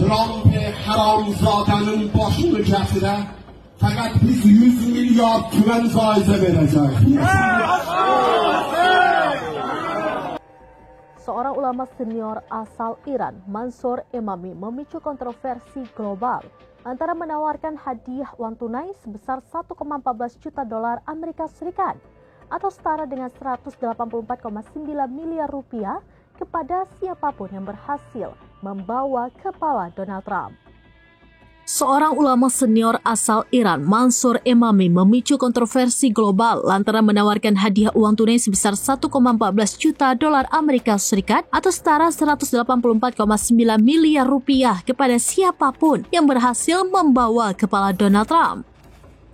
Trump haramzadanın başını kesire fakat biz 100 milyar tümen faize vereceğiz. Seorang ulama senior asal Iran, Mansour Emami, memicu kontroversi global antara menawarkan hadiah uang tunai sebesar 1,14 juta dolar Amerika Serikat atau setara dengan 184,9 miliar rupiah kepada siapapun yang berhasil membawa kepala Donald Trump. Seorang ulama senior asal Iran, Mansour Emami, memicu kontroversi global lantaran menawarkan hadiah uang tunai sebesar 1,14 juta dolar Amerika Serikat atau setara 184,9 miliar rupiah kepada siapapun yang berhasil membawa kepala Donald Trump.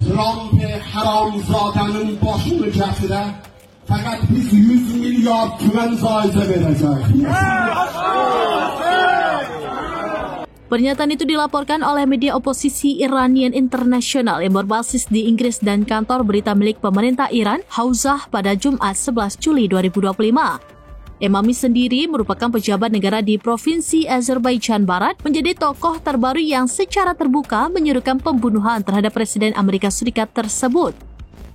Trump haramzadanın başını kesire fakat biz 100 milyar tümen faize vereceğiz. Pernyataan itu dilaporkan oleh media oposisi Iranian International yang berbasis di Inggris dan kantor berita milik pemerintah Iran, Hauzah, pada Jumat 11 Juli 2025. Emami sendiri merupakan pejabat negara di Provinsi Azerbaijan Barat, menjadi tokoh terbaru yang secara terbuka menyerukan pembunuhan terhadap Presiden Amerika Serikat tersebut.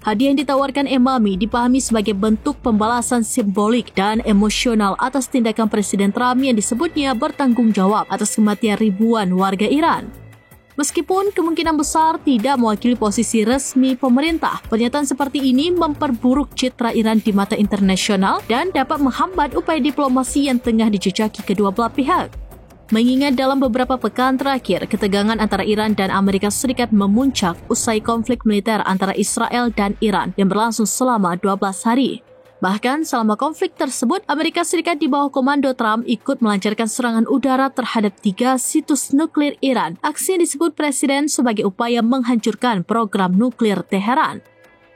Hadiah yang ditawarkan Emami dipahami sebagai bentuk pembalasan simbolik dan emosional atas tindakan Presiden Trump yang disebutnya bertanggung jawab atas kematian ribuan warga Iran. Meskipun kemungkinan besar tidak mewakili posisi resmi pemerintah, pernyataan seperti ini memperburuk citra Iran di mata internasional dan dapat menghambat upaya diplomasi yang tengah dijejaki kedua belah pihak. Mengingat dalam beberapa pekan terakhir, ketegangan antara Iran dan Amerika Serikat memuncak usai konflik militer antara Israel dan Iran yang berlangsung selama 12 hari. Bahkan selama konflik tersebut, Amerika Serikat di bawah komando Trump ikut melancarkan serangan udara terhadap 3 situs nuklir Iran. Aksi yang disebut Presiden sebagai upaya menghancurkan program nuklir Teheran.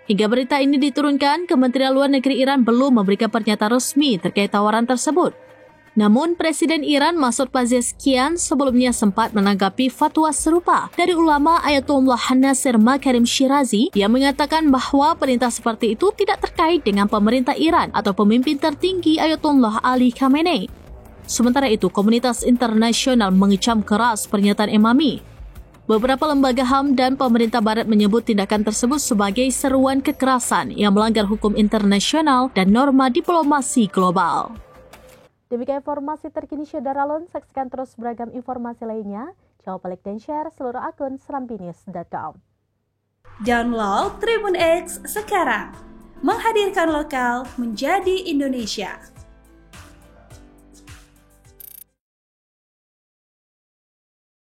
Hingga berita ini diturunkan, Kementerian Luar Negeri Iran belum memberikan pernyataan resmi terkait tawaran tersebut. Namun, Presiden Iran Masoud Pezeshkian sebelumnya sempat menanggapi fatwa serupa dari ulama Ayatollah Nasir Makarim Shirazi yang mengatakan bahwa perintah seperti itu tidak terkait dengan pemerintah Iran atau pemimpin tertinggi Ayatollah Ali Khamenei. Sementara itu, komunitas internasional mengecam keras pernyataan Emami. Beberapa lembaga HAM dan pemerintah Barat menyebut tindakan tersebut sebagai seruan kekerasan yang melanggar hukum internasional dan norma diplomasi global. Demikian informasi terkini Syederalun, saksikan terus beragam informasi lainnya. Jangan lupa like dan share seluruh akun serambinews.com. Download Tribun X sekarang, menghadirkan lokal menjadi Indonesia.